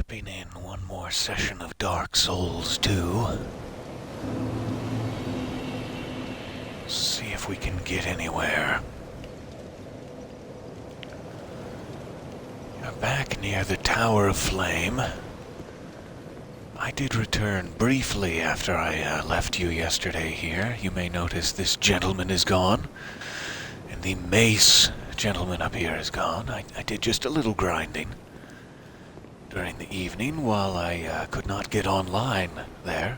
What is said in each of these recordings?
Dropping in one more session of Dark Souls 2. See if we can get anywhere. You're back near the Tower of Flame. I did return briefly after I left you yesterday here. You may notice this gentleman is gone, and the mace gentleman up here is gone. I did just a little grinding during the evening while I could not get online there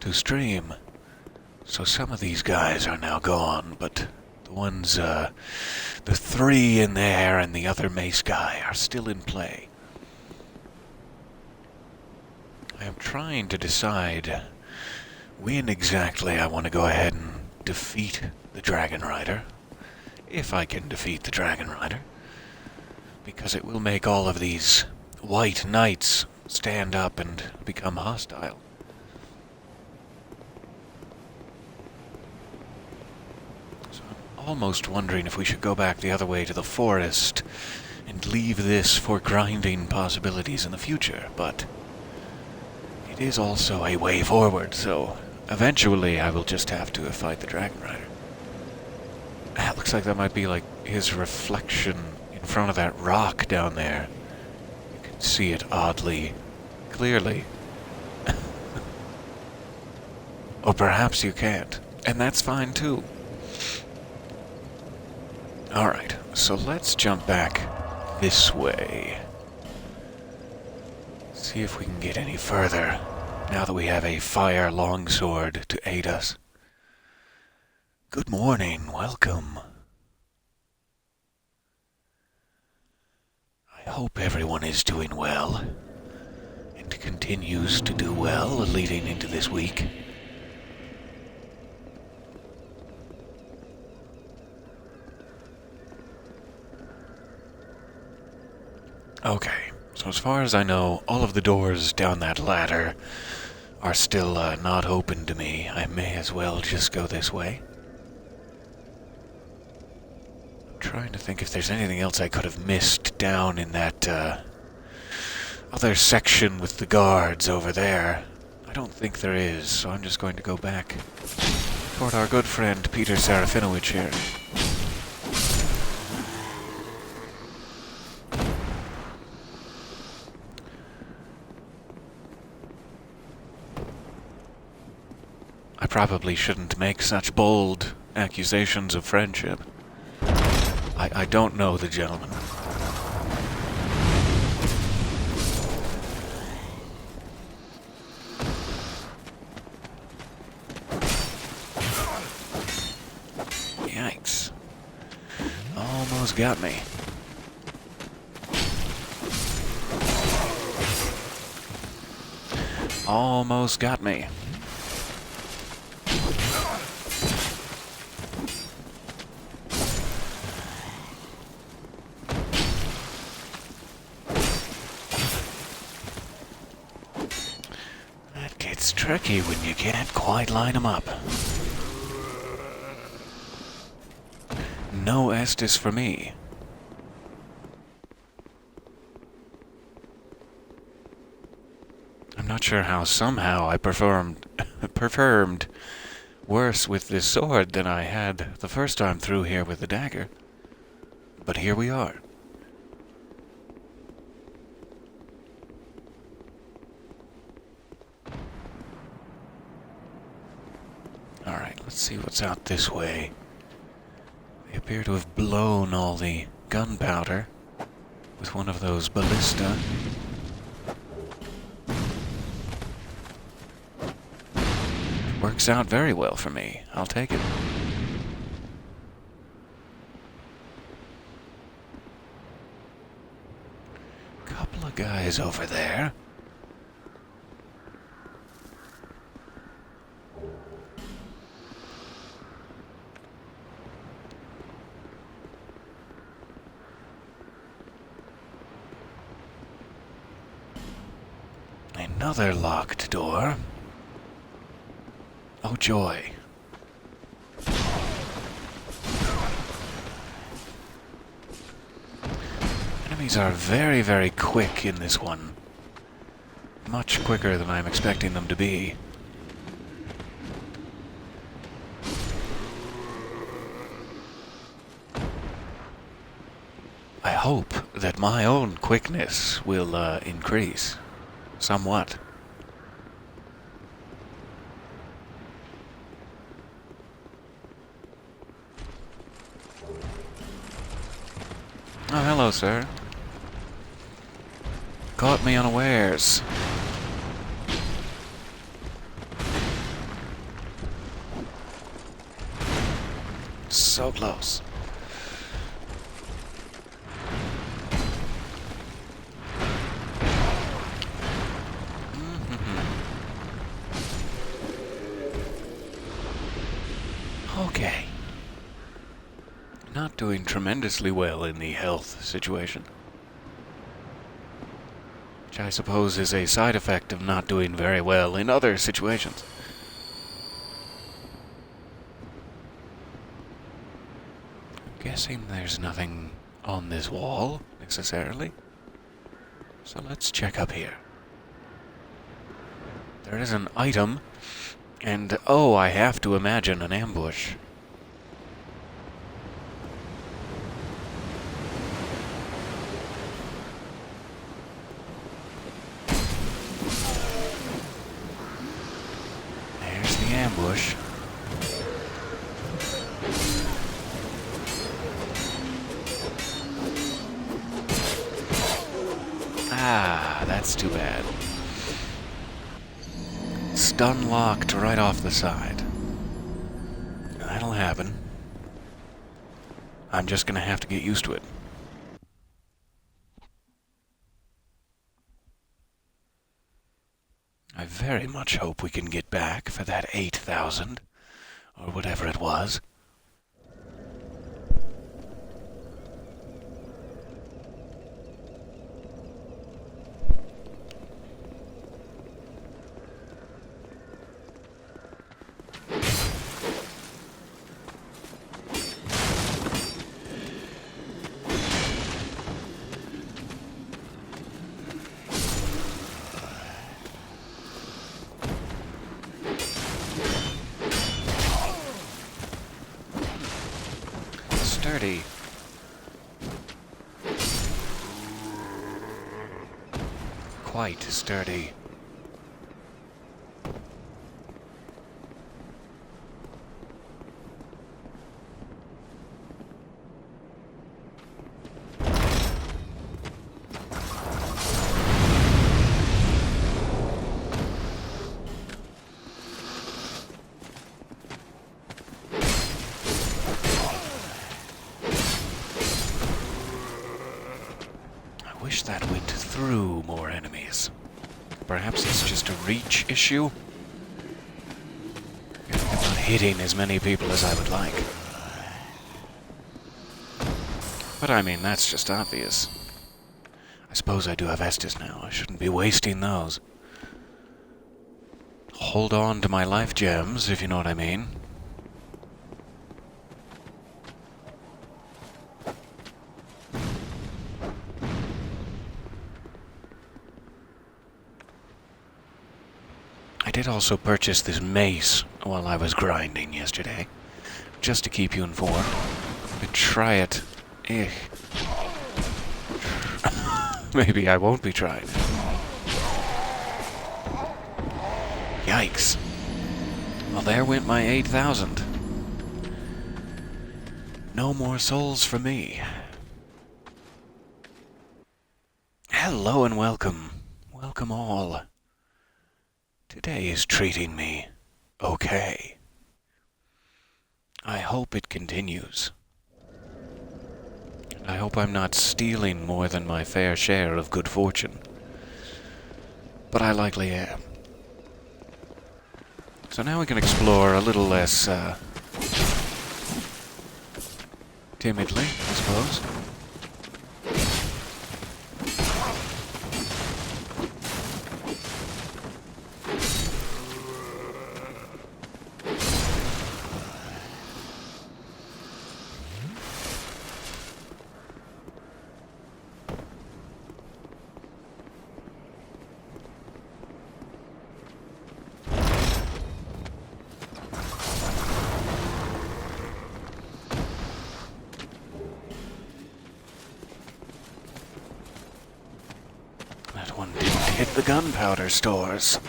to stream. So some of these guys are now gone, but the ones, the three in there and the other mace guy are still in play. I am trying to decide when exactly I want to go ahead and defeat the Dragonrider, if I can defeat the Dragonrider, because it will make all of these white knights stand up and become hostile. So I'm almost wondering if we should go back the other way to the forest and leave this for grinding possibilities in the future, but it is also a way forward, so eventually I will just have to fight the Dragonrider. It looks like that might be like his reflection in front of that rock down there. You can see it oddly clearly. Or perhaps you can't, and that's fine too. Alright, so let's jump back this way. See if we can get any further, now that we have a fire longsword to aid us. Good morning, welcome. I hope everyone is doing well, and continues to do well leading into this week. Okay. So as far as I know, all of the doors down that ladder are still not open to me. I may as well just go this way. I'm trying to think if there's anything else I could have missed down in that other section with the guards over there. I don't think there is, so I'm just going to go back toward our good friend Peter Serafinowicz here. I probably shouldn't make such bold accusations of friendship. I don't know the gentleman. Yikes. Almost got me. Almost got me. It's tricky when you can't quite line them up. No Estus for me. I'm not sure how somehow I performed worse with this sword than I had the first time through here with the dagger. But here we are. Alright, let's see what's out this way. They appear to have blown all the gunpowder with one of those ballista. Works out very well for me. I'll take it. Couple of guys over there. Another locked door. Oh joy. Enemies are very, very quick in this one. much quicker than I'm expecting them to be. I hope that my own quickness will increase somewhat. Oh, hello, sir. Caught me unawares. So close. Okay. Not doing tremendously well in the health situation. Which I suppose is a side effect of not doing very well in other situations. I'm guessing there's nothing on this wall, necessarily. So let's check up here. There is an item, and oh, I have to imagine an ambush. There's the ambush. Ah, that's too bad. Stun locked right off the side. That'll happen. I'm just gonna have to get used to it. I very much hope we can get back for that 8,000, or whatever it was. Sturdy. Quite sturdy. I wish that went through more enemies. Perhaps it's just a reach issue? I'm not hitting as many people as I would like. But I mean, that's just obvious. I suppose I do have Estus now. I shouldn't be wasting those. Hold on to my life gems, if you know what I mean. I did also purchase this mace while I was grinding yesterday, just to keep you informed. But try it. Maybe I won't be trying. Yikes. Well, there went my 8,000. No more souls for me. Hello and welcome. Welcome all. Today is treating me okay. I hope it continues. And I hope I'm not stealing more than my fair share of good fortune. But I likely am. So now we can explore a little less, timidly, I suppose. hit the gunpowder stores.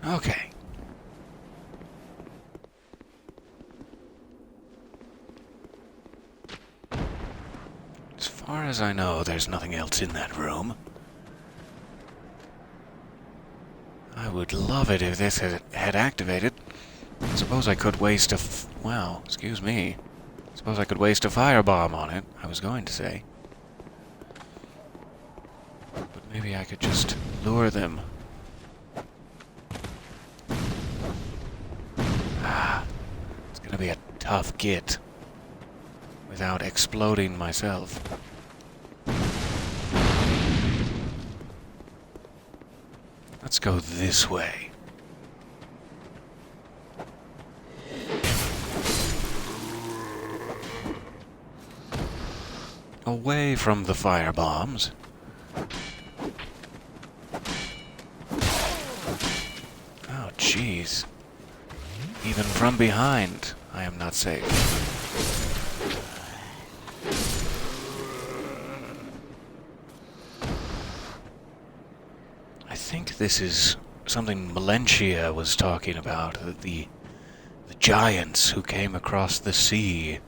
Okay. As far as I know, there's nothing else in that room. I would love it if this had activated. I suppose I could waste a well, excuse me. Suppose I could waste a firebomb on it, I was going to say. But maybe I could just lure them. It's gonna be a tough get without exploding myself. Let's go this way. Away from the firebombs. Oh, jeez. Even from behind, I am not safe. I think this is something Melentia was talking about, the giants who came across the sea.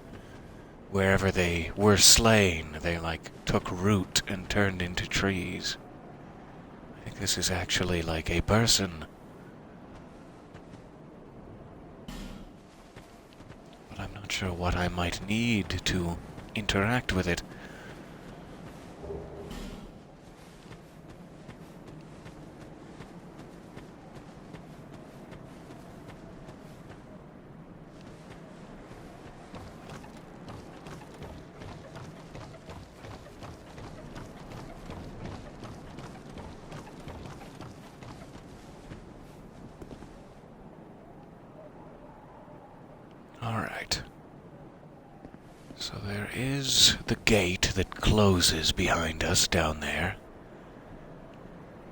Wherever they were slain, they, took root and turned into trees. I think this is actually like a person. But I'm not sure what I might need to interact with it. Alright. So there is the gate that closes behind us down there.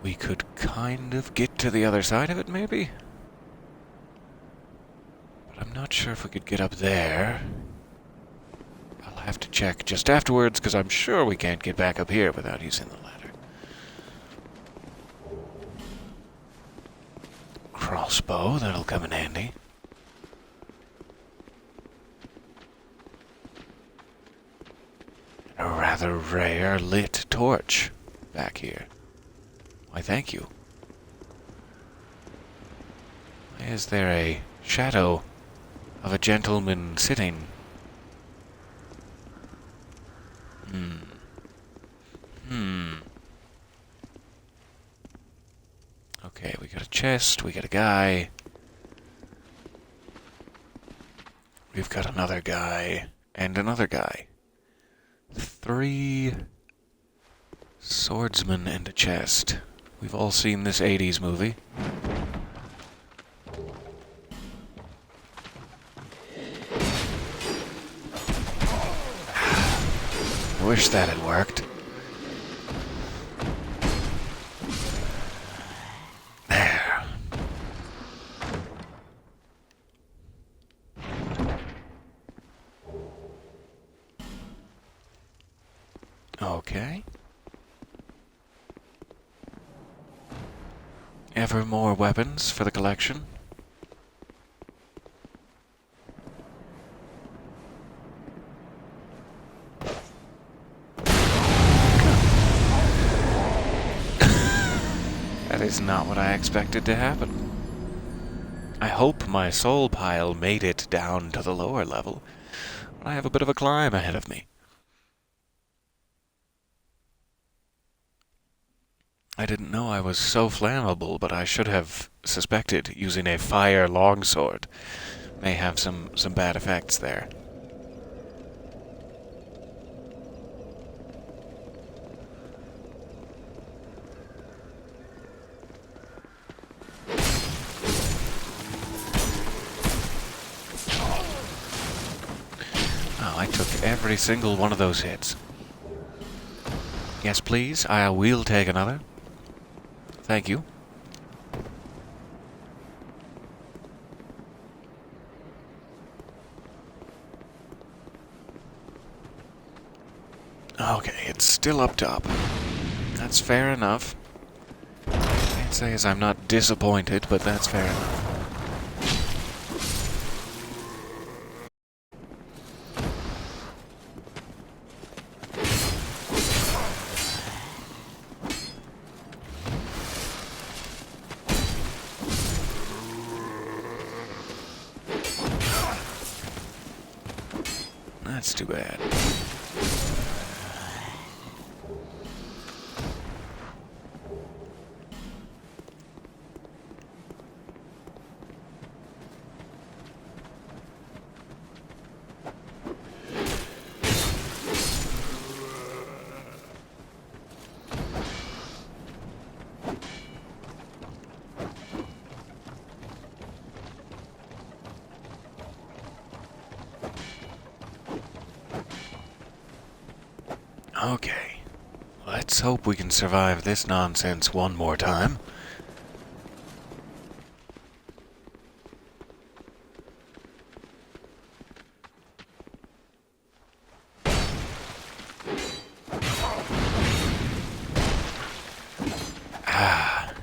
We could kind of get to the other side of it, maybe? But I'm not sure if we could get up there. I'll have to check just afterwards, because I'm sure we can't get back up here without using the ladder. Crossbow, that'll come in handy. A rather rare lit torch back here. Why, thank you. Is there a shadow of a gentleman sitting? Okay, we got a chest, we got a guy. We've got another guy, and another guy. 3 swordsmen and a chest. We've all seen this 80s movie. I wish that had worked. There. Okay. Ever more weapons for the collection? That is not what I expected to happen. I hope my soul pile made it down to the lower level. I have a bit of a climb ahead of me. I didn't know I was so flammable, but I should have suspected using a fire longsword may have some bad effects there. Oh, I took every single one of those hits. Yes, please, I will take another. Thank you. still up top. That's fair enough. Can't say as I'm not disappointed, but that's fair enough. That's too bad. Okay, let's hope we can survive this nonsense one more time. Ah.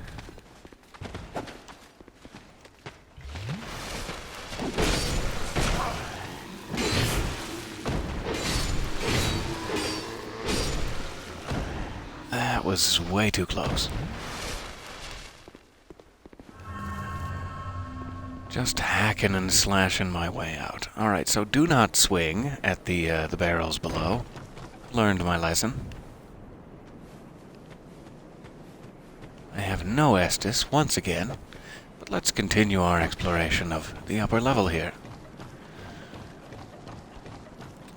That was way too close. Just hacking and slashing my way out. Alright, so do not swing at the barrels below. Learned my lesson. I have no Estus once again, but let's continue our exploration of the upper level here.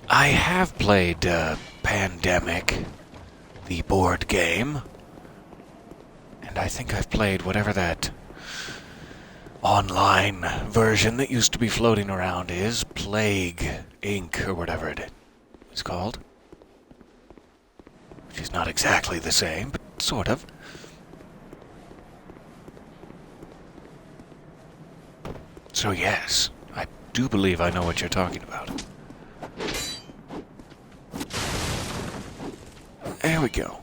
I have played Pandemic, the board game, and I think I've played whatever that online version that used to be floating around is, Plague Inc. or whatever it is called. Which is not exactly the same, but sort of. So yes, I do believe I know what you're talking about. There we go.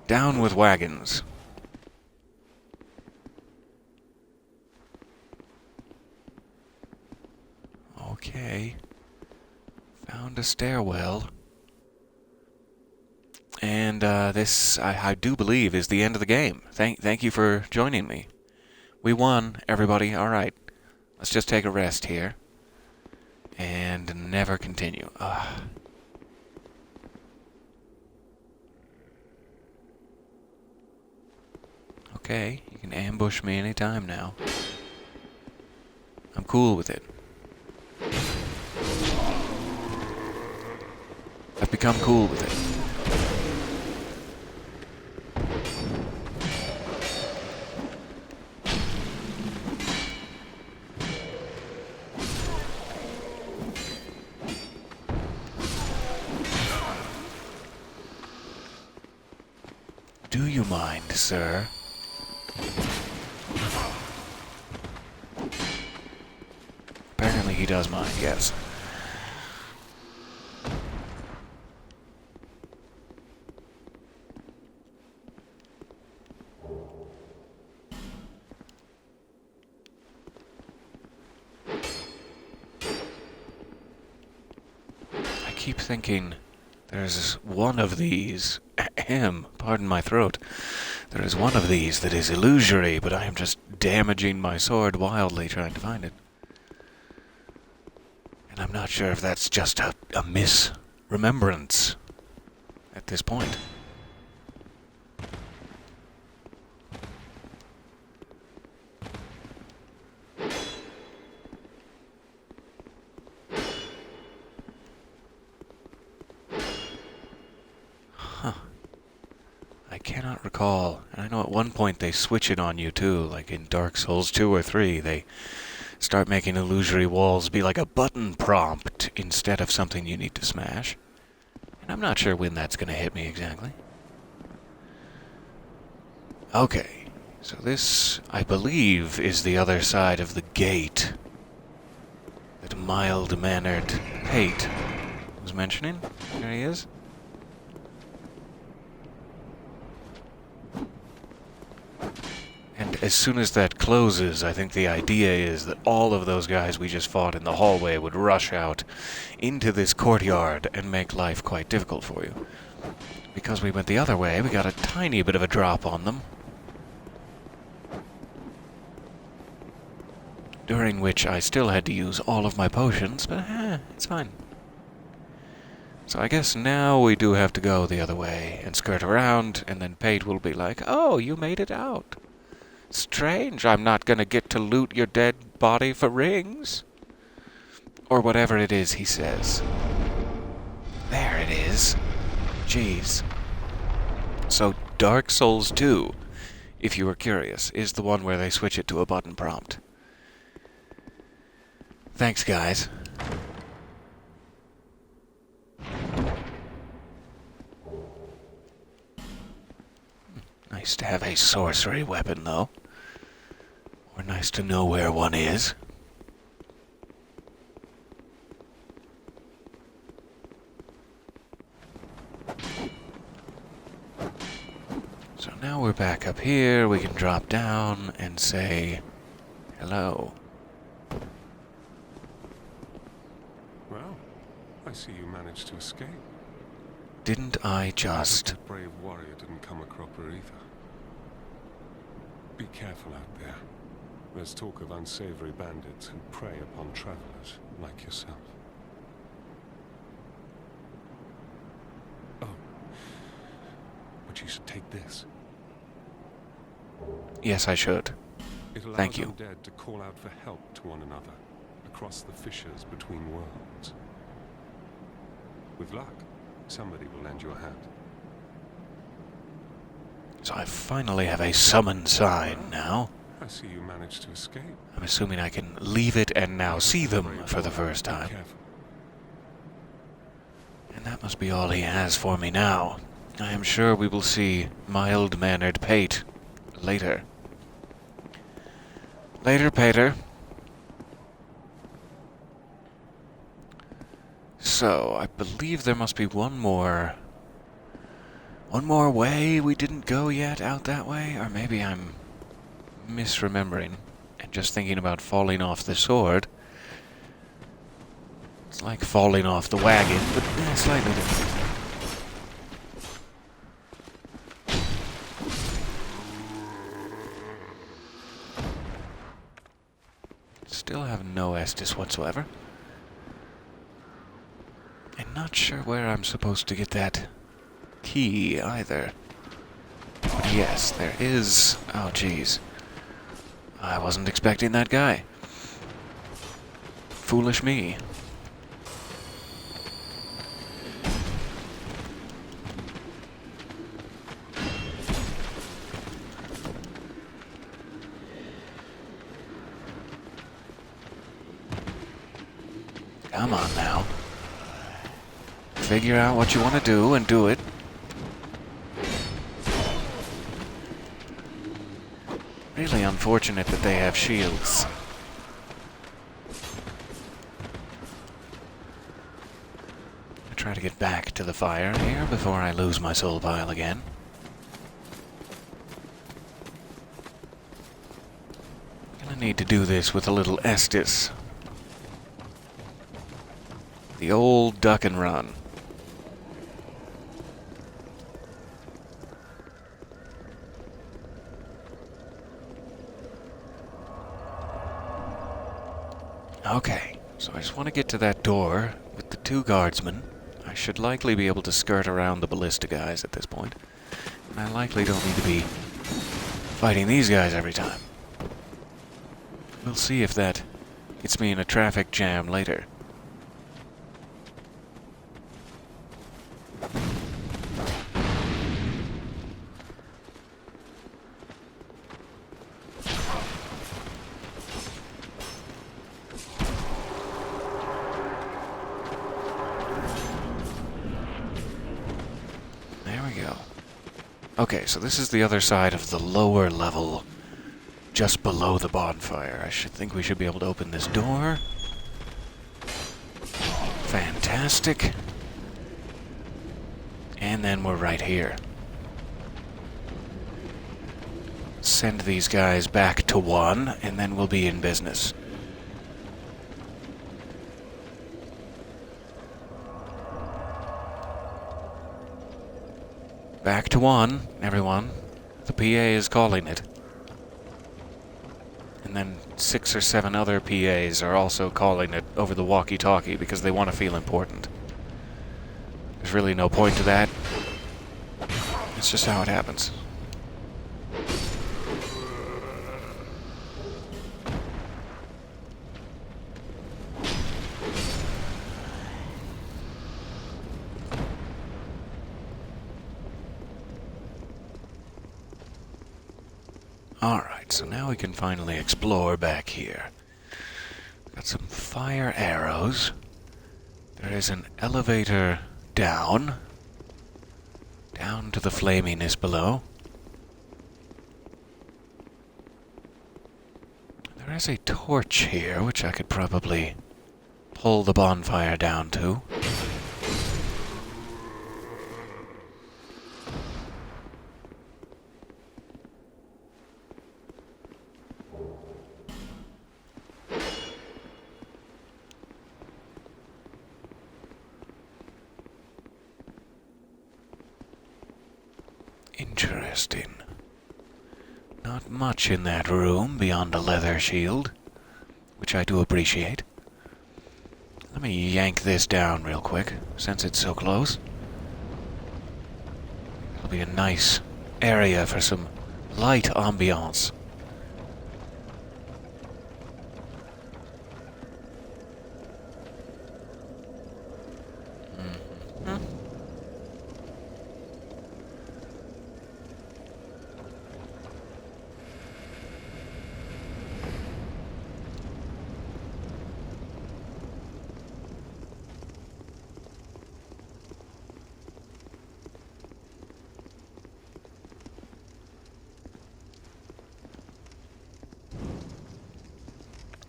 Down with wagons. Okay. Found a stairwell. And this, I do believe, is the end of the game. Thank you for joining me. We won, everybody. Alright. Let's just take a rest here. And never continue. Okay, you can ambush me anytime now. I'm cool with it. I've become cool with it. Do you mind, sir? Apparently he does mind, yes. I keep thinking there's one of these, pardon my throat, there is one of these that is illusory, but I am just damaging my sword wildly trying to find it. And I'm not sure if that's just a misremembrance at this point. Huh. I cannot recall. And I know at one point they switch it on you too, like in Dark Souls 2 or 3. They start making illusory walls be like a button prompt instead of something you need to smash. And I'm not sure when that's going to hit me exactly. Okay, so this, I believe, is the other side of the gate that mild-mannered Hate was was mentioning. There he is. And as soon as that closes, I think the idea is that all of those guys we just fought in the hallway would rush out into this courtyard and make life quite difficult for you. Because we went the other way, we got a tiny bit of a drop on them. During which I still had to use all of my potions, but it's fine. So I guess now we do have to go the other way and skirt around, and then Pate will be like, "Oh, you made it out. Strange, I'm not gonna get to loot your dead body for rings." Or whatever it is he says. There it is. Jeez. So Dark Souls 2, if you were curious, is the one where they switch it to a button prompt. Thanks, guys. Nice to have a sorcery weapon, though. Or nice to know where one is. So now we're back up here. We can drop down and say hello. Well, I see you managed to escape. Didn't I just? That brave warrior didn't come a cropper either. Be careful out there. There's talk of unsavory bandits who prey upon travelers like yourself. Oh, but you should take this. Yes, I should. It allows Thank you. undead to call out for help to one another across the fissures between worlds. With luck, somebody will lend you a hand. So I finally have a summon sign now. I see you managed to escape. I'm assuming I can leave it and now see them for the first time. Be careful. And that must be all he has for me now. I am sure we will see mild-mannered Pate later. Later, Pater. So, I believe there must be one more way we didn't go yet out that way, or maybe I'm misremembering and just thinking about falling off the sword. It's like falling off the wagon, but slightly different. Still have no Estus whatsoever. And not sure where I'm supposed to get that key either. Yes, there is. Oh, jeez. I wasn't expecting that guy. Foolish me. Come on now. Figure out what you want to do and do it. Really unfortunate that they have shields. I try to get back to the fire here before I lose my soul pile again. Gonna need to do this with a little Estus. The old duck and run. Okay, so I just want to get to that door with the two guardsmen. I should likely be able to skirt around the ballista guys at this point. And I likely don't need to be fighting these guys every time. We'll see if that gets me in a traffic jam later. Okay, so this is the other side of the lower level, just below the bonfire. I should think we should be able to open this door. Fantastic. And then we're right here. Send these guys back to 1, and then we'll be in business. Back to 1, everyone. The PA is calling it. And then 6 or 7 other PAs are also calling it over the walkie-talkie because they want to feel important. There's really no point to that. It's just how it happens. Alright, so now we can finally explore back here. Got some fire arrows. There is an elevator down to the flaminess below. There is a torch here, which I could probably pull the bonfire down to. Interesting. Not much in that room beyond a leather shield, which I do appreciate. Let me yank this down real quick, since it's so close. It'll be a nice area for some light ambiance.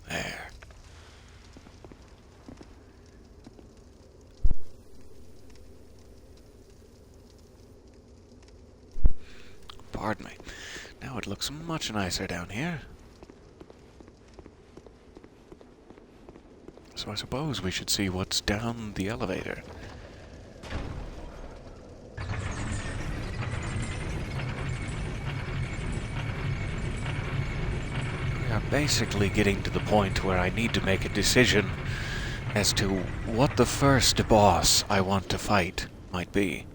There. Pardon me. Now it looks much nicer down here. So I suppose we should see what's down the elevator. We are basically getting to the point where I need to make a decision as to what the first boss I want to fight might be.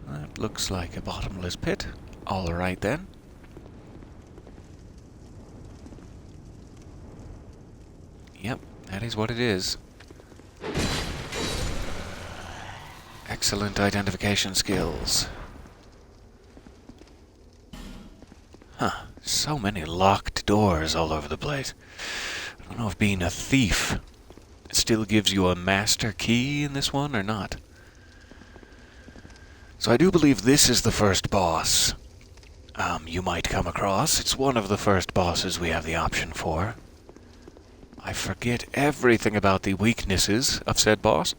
That looks like a bottomless pit. All right then. Yep, that is what it is. Excellent identification skills. Huh, so many locked doors all over the place. I don't know if being a thief still gives you a master key in this one or not. So I do believe this is the first boss you might come across. It's one of the first bosses we have the option for. I forget everything about the weaknesses of said boss.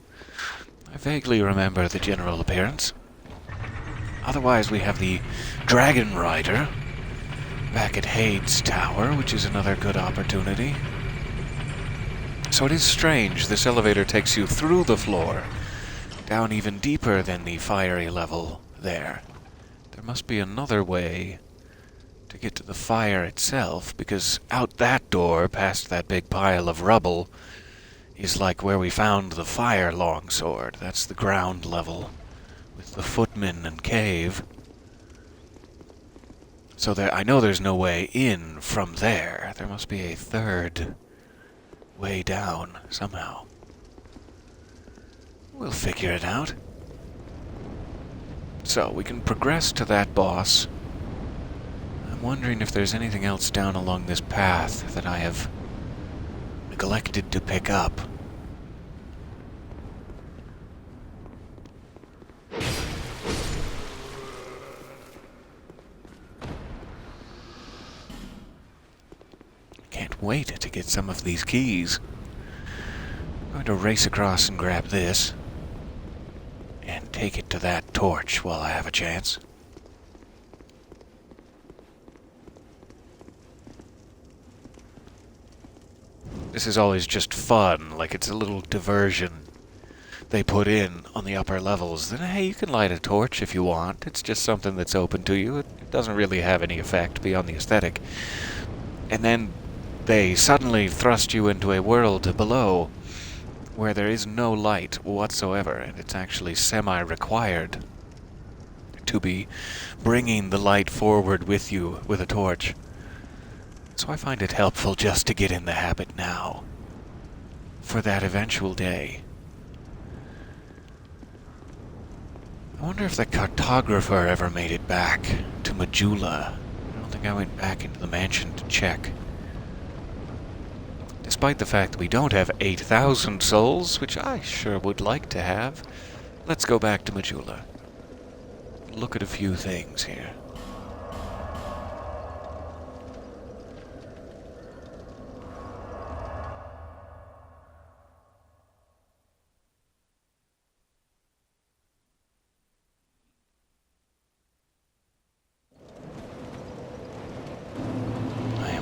I vaguely remember the general appearance. Otherwise, we have the Dragonrider back at Hades Tower, which is another good opportunity. So it is strange, this elevator takes you through the floor, down even deeper than the fiery level there. There must be another way to get to the fire itself, because out that door, past that big pile of rubble, is like where we found the fire longsword. That's the ground level, with the footmen and cave. So there, I know there's no way in from there. There must be a third way down, somehow. We'll figure it out. So, we can progress to that boss. I'm wondering if there's anything else down along this path that I have neglected to pick up. Can't wait to get some of these keys. I'm going to race across and grab this. And take it to that torch while I have a chance. This is always just fun, like it's a little diversion they put in on the upper levels. Then, hey, you can light a torch if you want. It's just something that's open to you. It doesn't really have any effect beyond the aesthetic. And then they suddenly thrust you into a world below where there is no light whatsoever, and it's actually semi-required to be bringing the light forward with you with a torch. So I find it helpful just to get in the habit now, for that eventual day. I wonder if the cartographer ever made it back to Majula. I don't think I went back into the mansion to check. Despite the fact that we don't have 8,000 souls, which I sure would like to have, let's go back to Majula. Look at a few things here.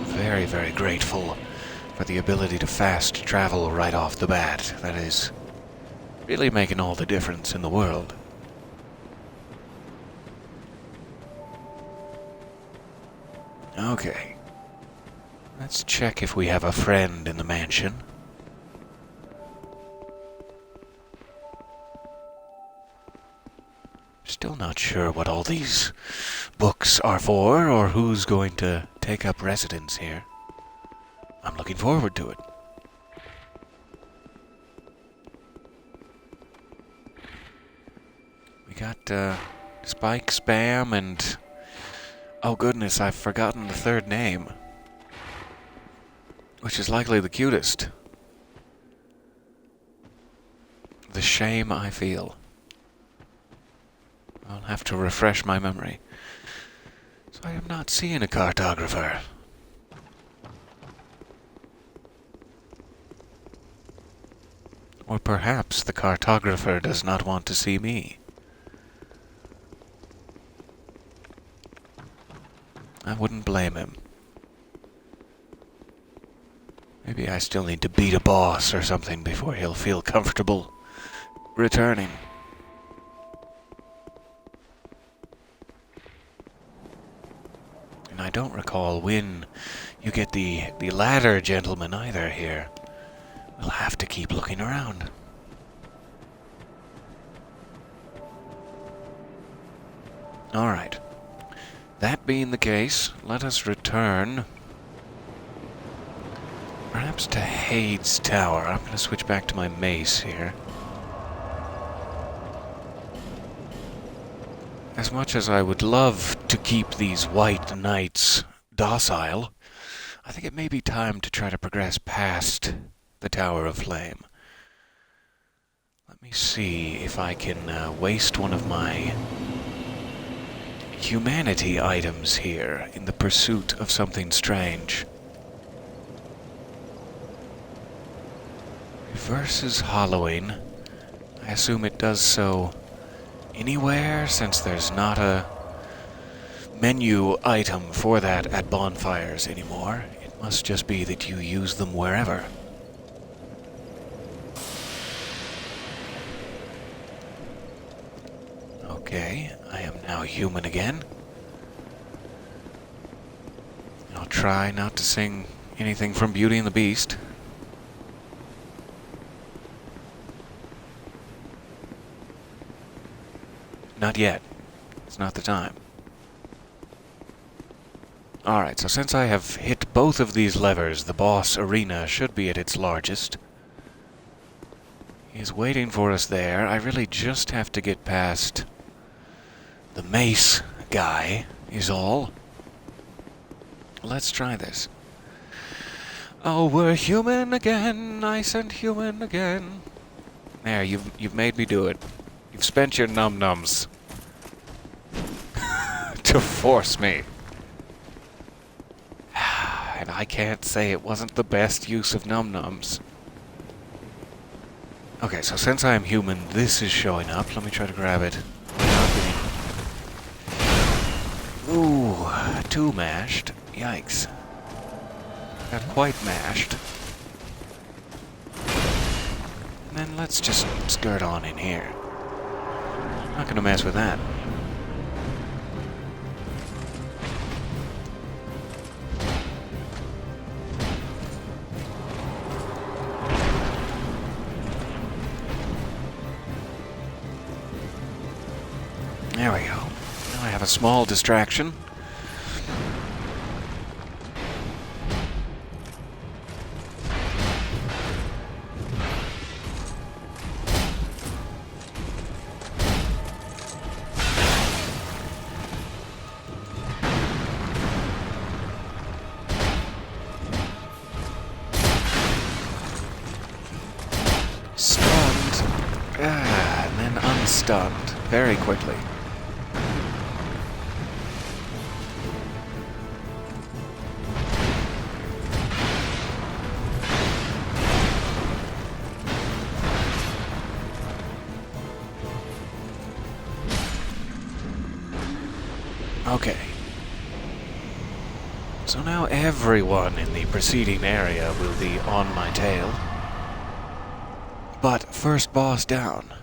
Very, very grateful for the ability to fast travel right off the bat. That is really making all the difference in the world. Okay. Let's check if we have a friend in the mansion. Still not sure what all these books are for, or who's going to take up residence here. I'm looking forward to it. We got Spike, Spam, and... oh goodness, I've forgotten the third name. Which is likely the cutest. The shame I feel. I'll have to refresh my memory. So I am not seeing a cartographer. Or perhaps the cartographer does not want to see me. I wouldn't blame him. Maybe I still need to beat a boss or something before he'll feel comfortable returning. And I don't recall when you get the ladder, gentlemen, either here. We'll have to keep looking around. Alright. That being the case, let us return perhaps to Hade's Tower. I'm going to switch back to my mace here. As much as I would love to keep these white knights docile, I think it may be time to try to progress past the Tower of Flame. Let me see if I can waste one of my humanity items here in the pursuit of something strange. Versus hollowing. I assume it does so anywhere, since there's not a menu item for that at bonfires anymore. It must just be that you use them wherever. Okay, I am now human again. I'll try not to sing anything from Beauty and the Beast. Not yet. It's not the time. Alright, so since I have hit both of these levers, the boss arena should be at its largest. He's waiting for us there. I really just have to get past the mace guy, is all. Let's try this. Oh, we're human again, nice and human again. There, you've made me do it. You've spent your num-nums to force me. And I can't say it wasn't the best use of num-nums. Okay, so since I am human, this is showing up. Let me try to grab it. Ooh, too mashed. Yikes. Got quite mashed. And then let's just skirt on in here. Not gonna mess with that. There we go. Now I have a small distraction. Stunned. And then unstunned very quickly. Okay. So now everyone in the preceding area will be on my tail. But first boss down.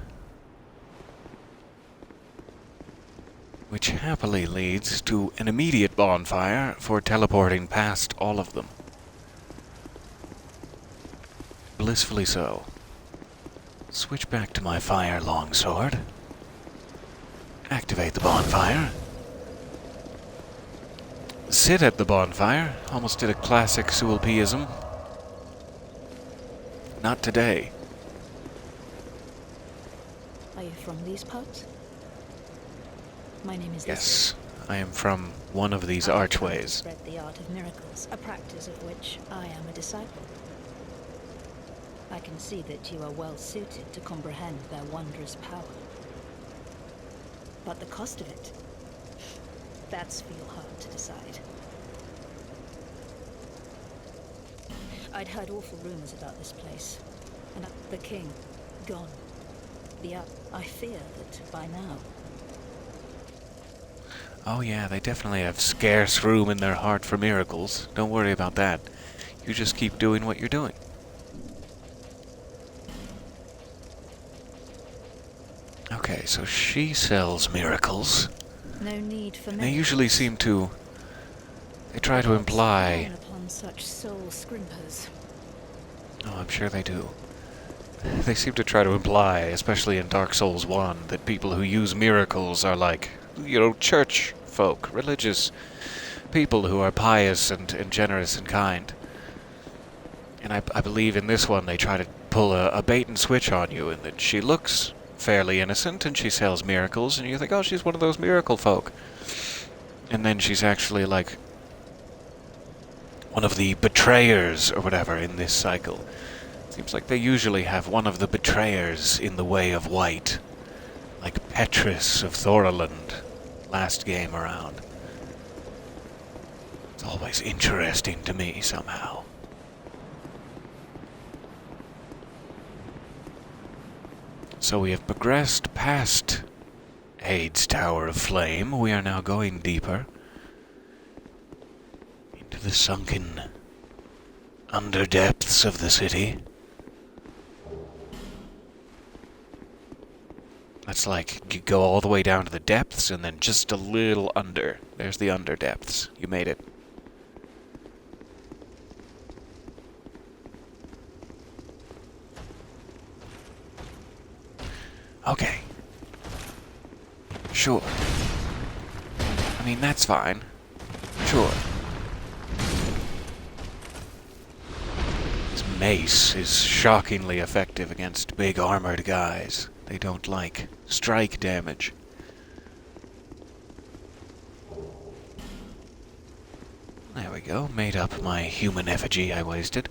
Which happily leads to an immediate bonfire for teleporting past all of them. Blissfully so. Switch back to my fire longsword. Activate the bonfire. Sit at the bonfire. Almost did a classic Sualpiism. Not today. Are you from these parts? My name is Yes, I am from one of these I have archways. spread the art of miracles, a practice of which I am a disciple. I can see that you are well suited to comprehend their wondrous power. But the cost of it, that's for your heart to decide. I'd heard awful rumors about this place, and the king, gone. I fear that by now. Oh yeah, they definitely have scarce room in their heart for miracles. Don't worry about that. You just keep doing what you're doing. Okay, so she sells miracles. No need for They usually seem to... They try to imply... upon such soul scrimpers. Oh, I'm sure they do. They seem to try to imply, especially in Dark Souls 1, that people who use miracles are like, you know, church folk, religious people who are pious and generous and kind. And I believe in this one they try to pull a bait and switch on you, and that she looks fairly innocent and she sells miracles, and you think, oh, she's one of those miracle folk. And then she's actually like one of the betrayers or whatever in this cycle. Seems like they usually have one of the betrayers in the way of white. Like Petrus of Thoraland, last game around. It's always interesting to me, somehow. So we have progressed past Aid's Tower of Flame. We are now going deeper into the sunken underdepths of the city. That's like, you go all the way down to the depths and then just a little under. There's the underdepths. You made it. Okay. Sure. I mean, that's fine. Sure. This mace is shockingly effective against big armored guys. They don't like strike damage. There we go. Made up my human effigy I wasted.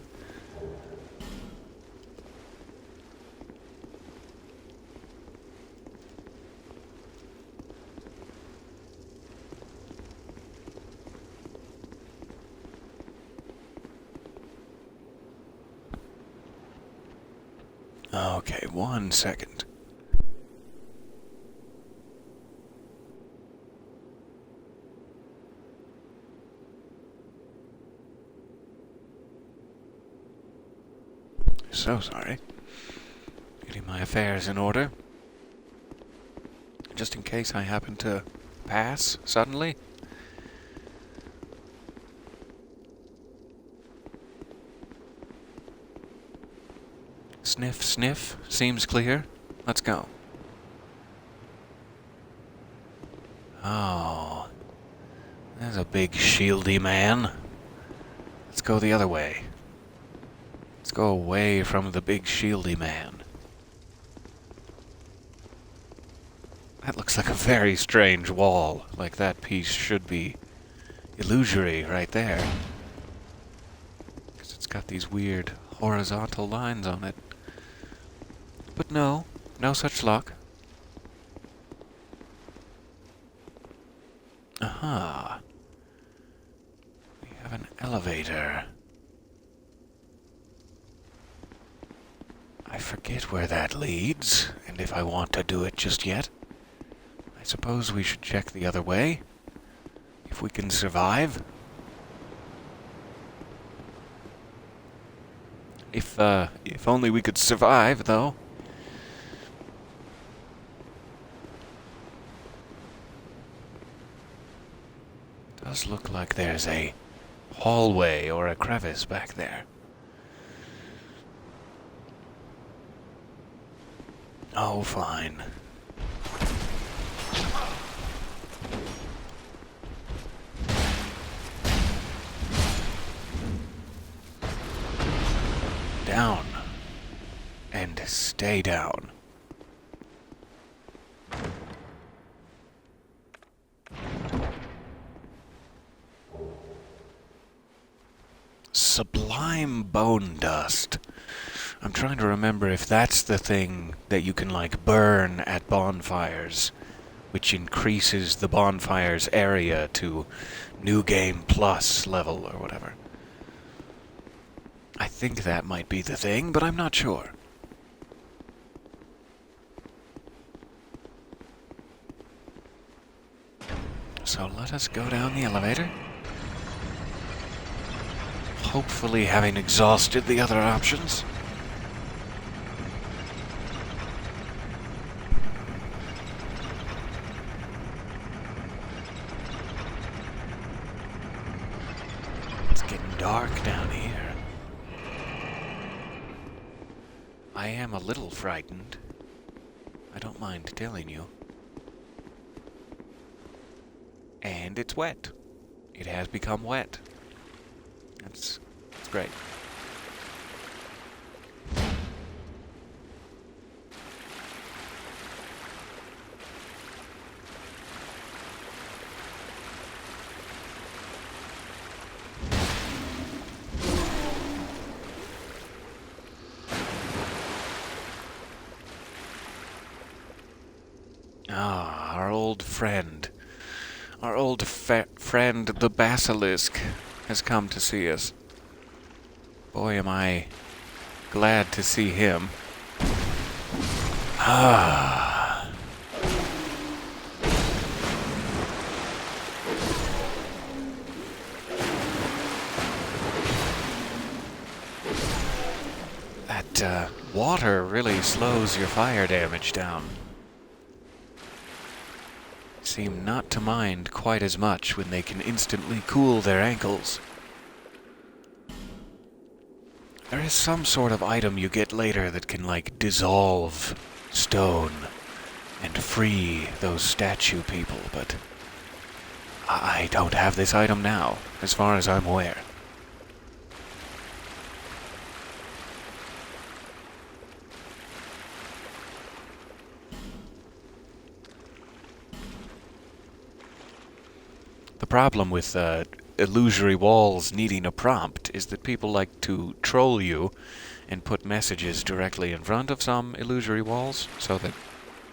Okay, 1 second. So sorry. Getting my affairs in order. Just in case I happen to pass suddenly. Sniff, sniff. Seems clear. Let's go. Oh. There's a big shieldy man. Let's go the other way. Let's go away from the big shieldy man. That looks like a very strange wall. Like that piece should be illusory right there. Because it's got these weird horizontal lines on it. But no, no such luck. Aha. We have an elevator. I forget where that leads, and if I want to do it just yet. I suppose we should check the other way, if we can survive. If only we could survive, though. Does look like there's a hallway or a crevice back there. Oh, fine. Down. And stay down. Sublime bone dust. I'm trying to remember if that's the thing that you can, like, burn at bonfires, which increases the bonfire's area to New Game Plus level or whatever. I think that might be the thing, but I'm not sure. So let us go down the elevator. Hopefully having exhausted the other options. It's getting dark down here. I am a little frightened. I don't mind telling you. And it's wet. It has become wet. That's great. Ah, our old friend. Our old friend, the basilisk, has come to see us. Boy, am I glad to see him. Ah. That water really slows your fire damage down. Seem not to mind quite as much when they can instantly cool their ankles. There is some sort of item you get later that can, like, dissolve stone and free those statue people, but I don't have this item now, as far as I'm aware. The problem with illusory walls needing a prompt is that people like to troll you and put messages directly in front of some illusory walls, so that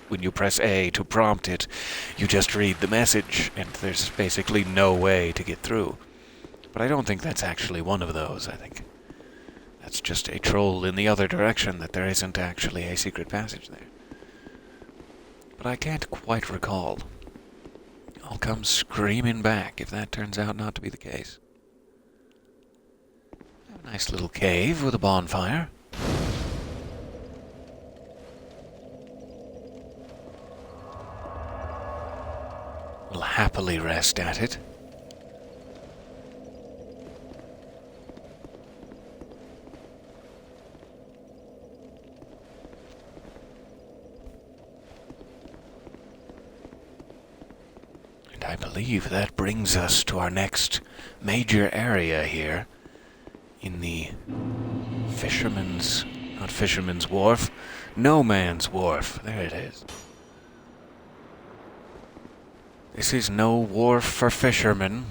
when you press A to prompt it, you just read the message, and there's basically no way to get through. But I don't think that's actually one of those. I think that's just a troll in the other direction, that there isn't actually a secret passage there. But I can't quite recall. I'll come screaming back if that turns out not to be the case. A nice little cave with a bonfire. We'll happily rest at it. And I believe that brings us to our next major area here in the not Fisherman's Wharf, No Man's Wharf. There it is. This is no wharf for fishermen.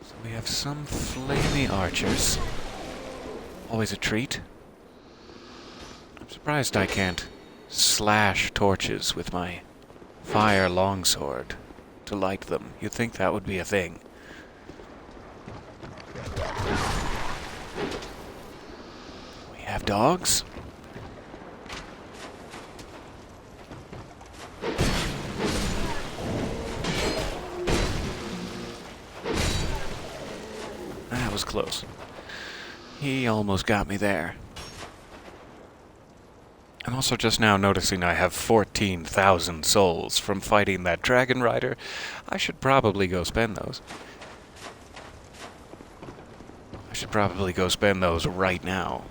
So we have some flamey archers. Always a treat. I'm surprised I can't slash torches with my fire longsword to light them. You'd think that would be a thing. We have dogs. That was close. He almost got me there. I'm also just now noticing I have 14,000 souls from fighting that Dragonrider. I should probably go spend those. I should probably go spend those right now,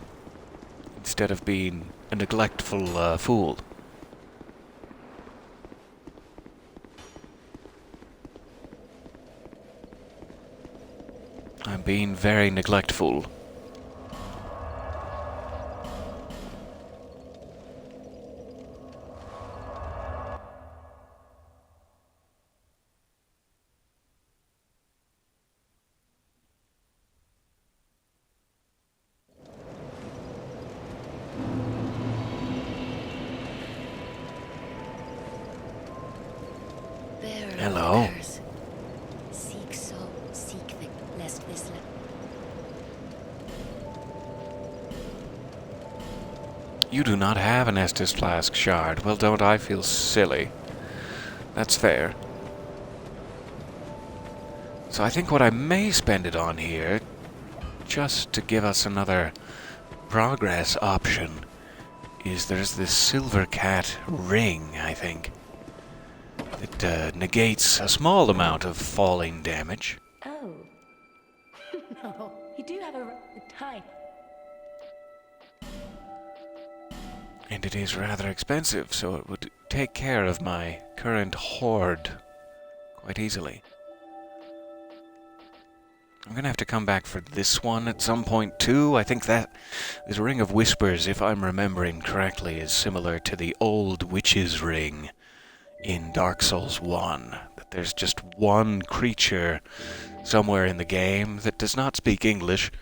instead of being a neglectful fool. I'm being very neglectful. Hello. Seek soul, seek the lest this You do not have an Estus Flask shard. Well, don't I feel silly? That's fair. So I think what I may spend it on here, just to give us another progress option, is there's this Silver Cat ring, I think. It negates a small amount of falling damage. Oh. No, you do have a type. And it is rather expensive, so it would take care of my current hoard quite easily. I'm gonna have to come back for this one at some point too. I think that this Ring of Whispers, if I'm remembering correctly, is similar to the old Witch's Ring in Dark Souls 1. That there's just one creature somewhere in the game that does not speak English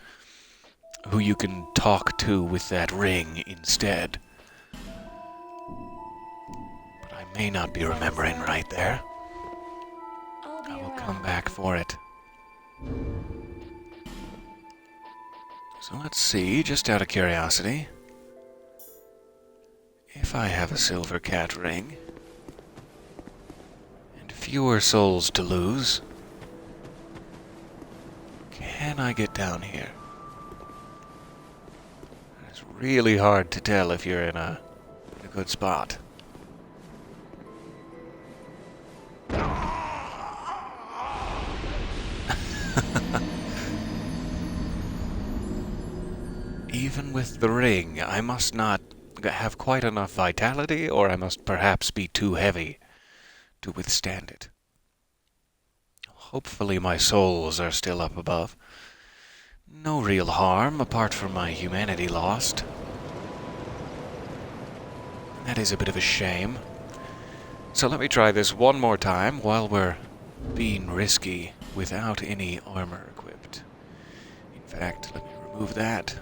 who you can talk to with that ring instead. But I may not be remembering right there. I will come back for it. So let's see, just out of curiosity, if I have a Silver Cat ring and fewer souls to lose, can I get down here? It's really hard to tell if you're in a good spot. Even with the ring, I must not have quite enough vitality, or I must perhaps be too heavy to withstand it. Hopefully my souls are still up above. No real harm, apart from my humanity lost. That is a bit of a shame. So let me try this one more time while we're being risky without any armor equipped. In fact, let me remove that.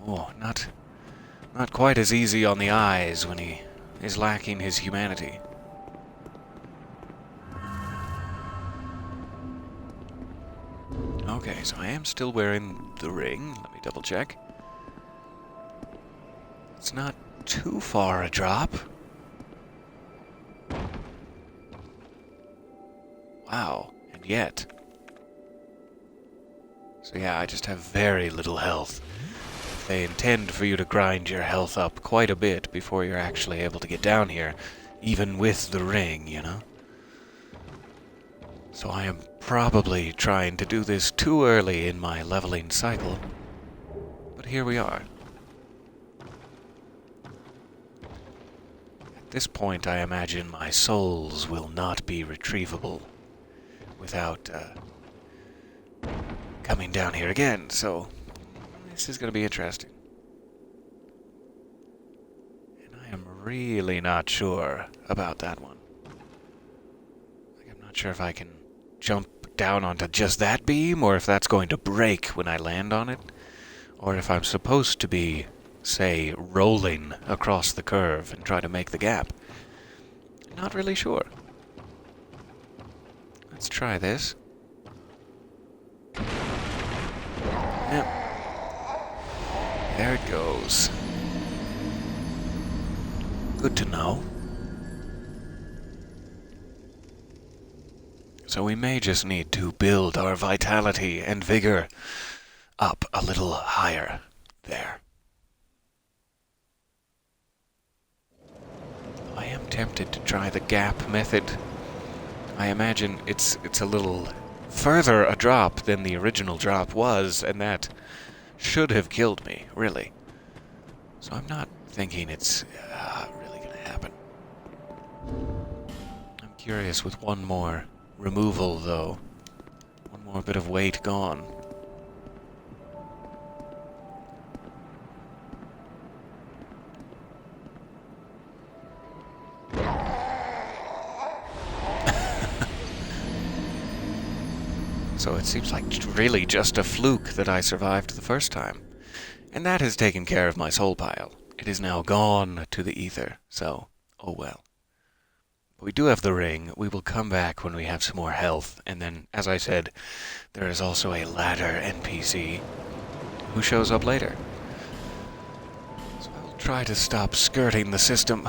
Oh, not quite as easy on the eyes when he is lacking his humanity. Okay, so I am still wearing the ring. Let me double check. It's not too far a drop. Wow, and yet. So yeah, I just have very little health. They intend for you to grind your health up quite a bit before you're actually able to get down here, even with the ring, you know? So I am probably trying to do this too early in my leveling cycle. But here we are. At this point, I imagine my souls will not be retrievable without coming down here again, so this is going to be interesting. And I am really not sure about that one. Like, I'm not sure if I can jump down onto just that beam, or if that's going to break when I land on it, or if I'm supposed to be, say, rolling across the curve and try to make the gap. Not really sure. Let's try this. Yep. There it goes. Good to know. So we may just need to build our vitality and vigor up a little higher there. I am tempted to try the gap method. I imagine it's a little further a drop than the original drop was, and that should have killed me, really. So I'm not thinking it's really going to happen. I'm curious with one more removal, though. One more bit of weight gone. So it seems like really just a fluke that I survived the first time. And that has taken care of my soul pile. It is now gone to the ether, so, oh well. We do have the ring. We will come back when we have some more health. And then, as I said, there is also a ladder NPC who shows up later. So I will try to stop skirting the system.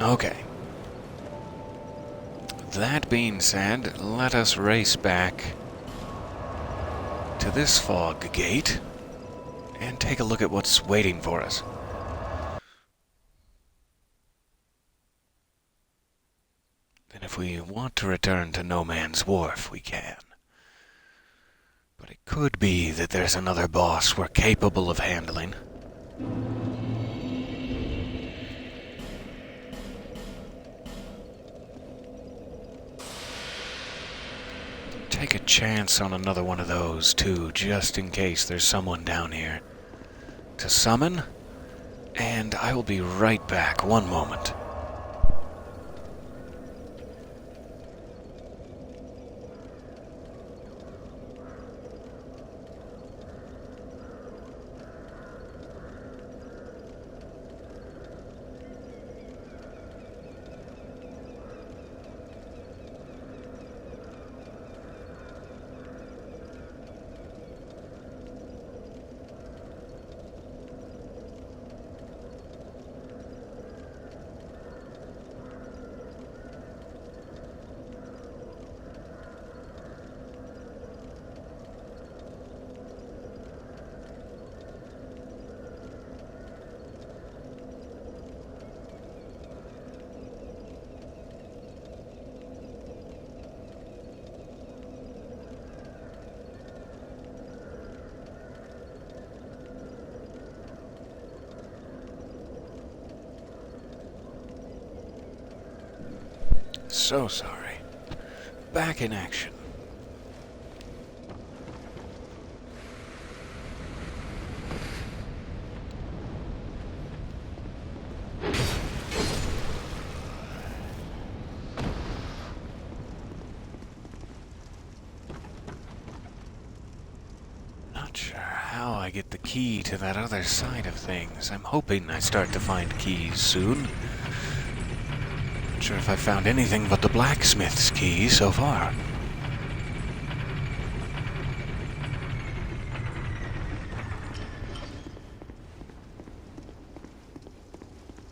Okay. That being said, let us race back to this fog gate and take a look at what's waiting for us. Then if we want to return to No Man's Wharf, we can. But it could be that there's another boss we're capable of handling. Take a chance on another one of those, too, just in case there's someone down here to summon. And I will be right back. One moment. So sorry. Back in action. key to that other side of things. I'm hoping I start to find keys soon. Not sure if I've found anything but the blacksmith's key so far.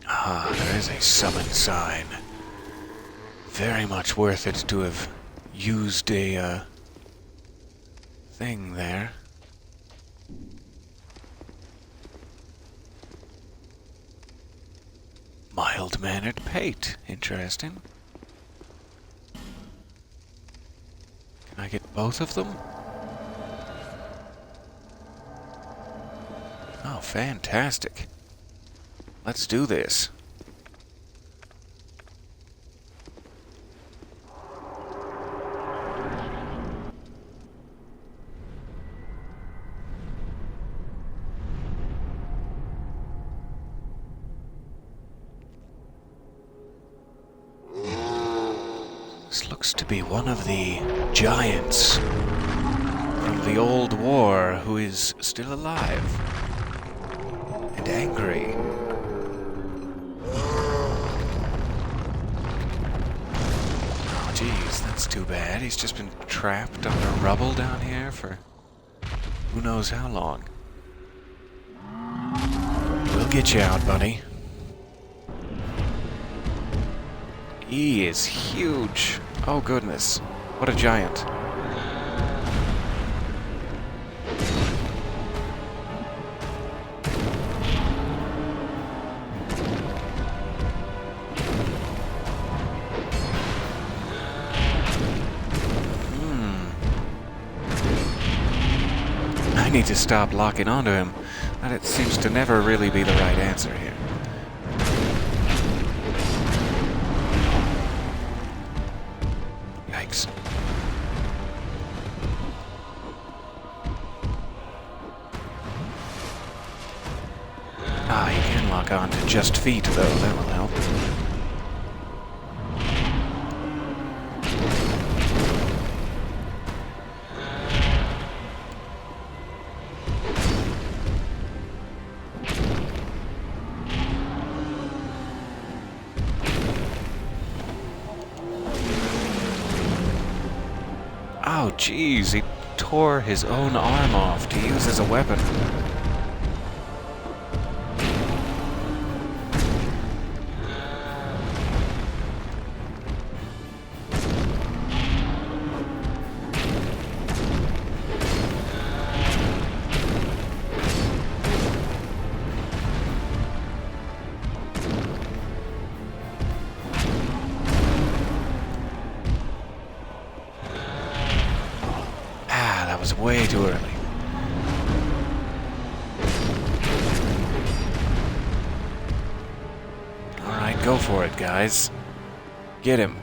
Ah, there is a summon sign. Very much worth it to have used a, thing there. Mild-mannered pate. Interesting. Can I get both of them? Oh, fantastic. Let's do this. This looks to be one of the giants from the old war who is still alive and angry. Oh, geez, that's too bad. He's just been trapped under rubble down here for who knows how long. We'll get you out, buddy. He is huge. Oh, goodness. What a giant. I need to stop locking onto him. That seems to never really be the right answer here. Yikes. Ah, you can lock on to just feet, though. That will help. Oh, jeez, he tore his own arm off to use as a weapon. Was way too early. Alright, go for it, guys. Get him.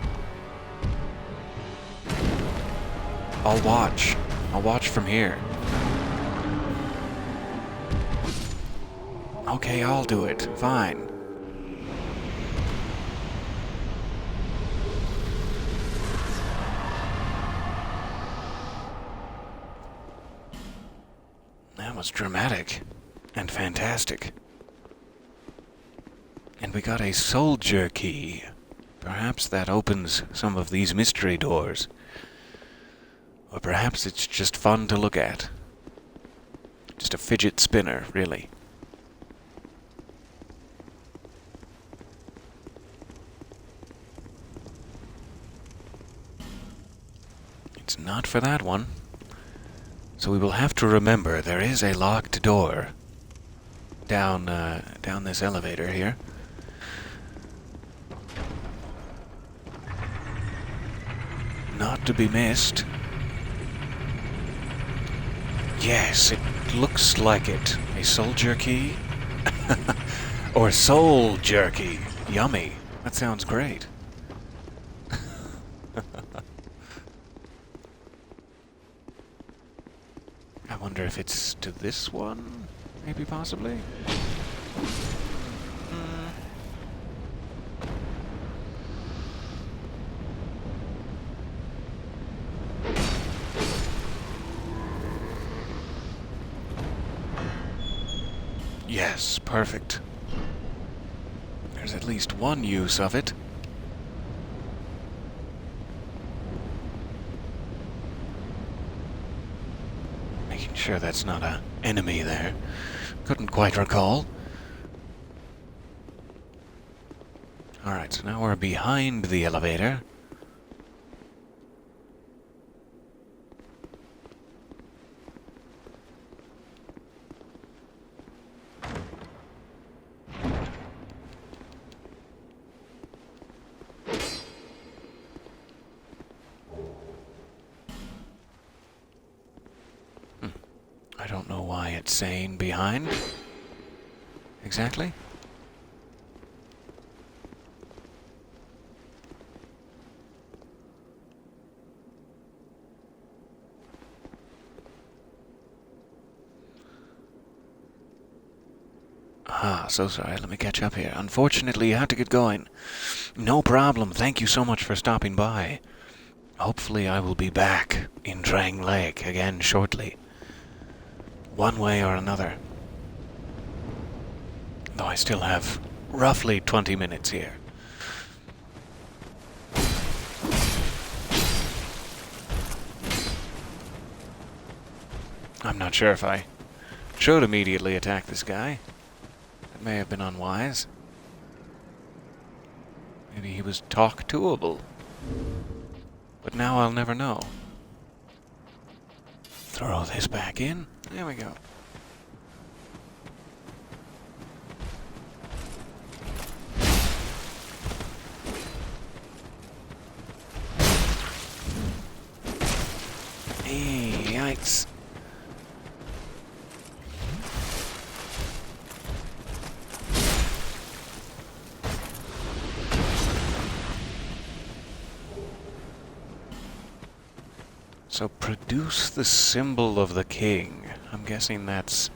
I'll watch. I'll watch from here. Okay, I'll do it. Fine. That was dramatic and fantastic. And we got a soldier key. Perhaps that opens some of these mystery doors. Or perhaps it's just fun to look at. Just a fidget spinner, really. It's not for that one. So we will have to remember there is a locked door down this elevator here. Not to be missed. Yes, it looks like it. A soldier key? Or soul jerky. Yummy. That sounds great. I wonder if it's to this one? Maybe, possibly? Yes, perfect. There's at least one use of it. Making sure that's not an enemy there. Couldn't quite recall. Alright, so now we're behind the elevator. I don't know why it's saying behind. Exactly. Ah, so sorry. Let me catch up here. Unfortunately, you have to get going. No problem. Thank you so much for stopping by. Hopefully I will be back in Drang Lake again shortly. One way or another. Though I still have roughly 20 minutes here. I'm not sure if I should immediately attack this guy. That may have been unwise. Maybe he was talk-toable. But now I'll never know. Throw this back in. There we go. Hey, yikes. So produce the symbol of the king. I'm guessing that's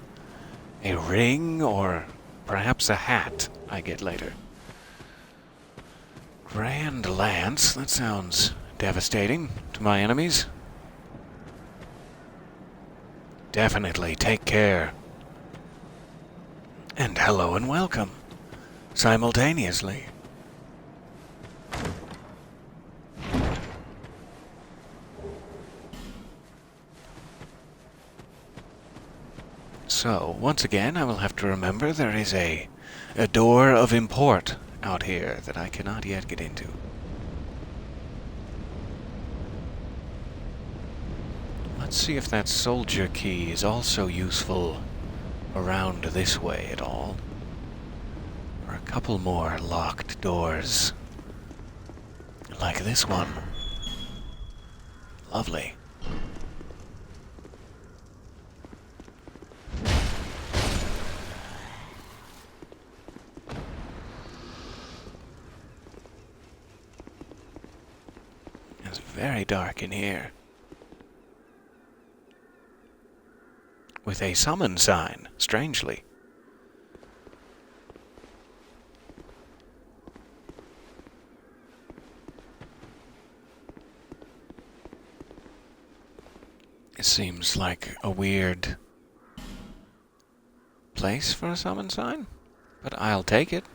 a ring or perhaps a hat I get later. Grand Lance, that sounds devastating to my enemies. Definitely take care. And hello and welcome, simultaneously. So, once again, I will have to remember there is a door of import out here that I cannot yet get into. Let's see if that soldier key is also useful around this way at all. Or a couple more locked doors. Like this one. Lovely. It's very dark in here. With a summon sign, strangely. It seems like a weird place for a summon sign, but I'll take it.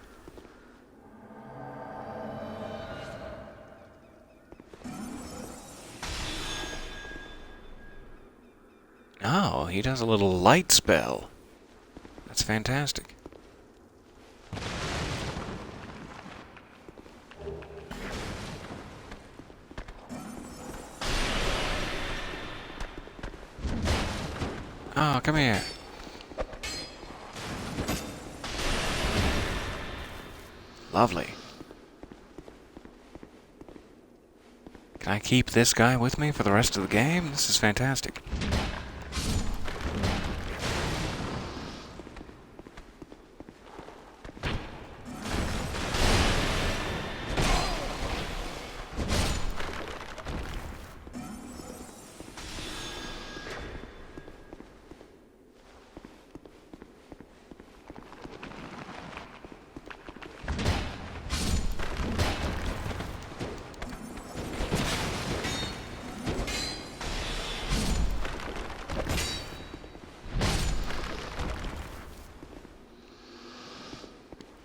Oh, he does a little light spell. That's fantastic. Oh, come here. Lovely. Can I keep this guy with me for the rest of the game? This is fantastic.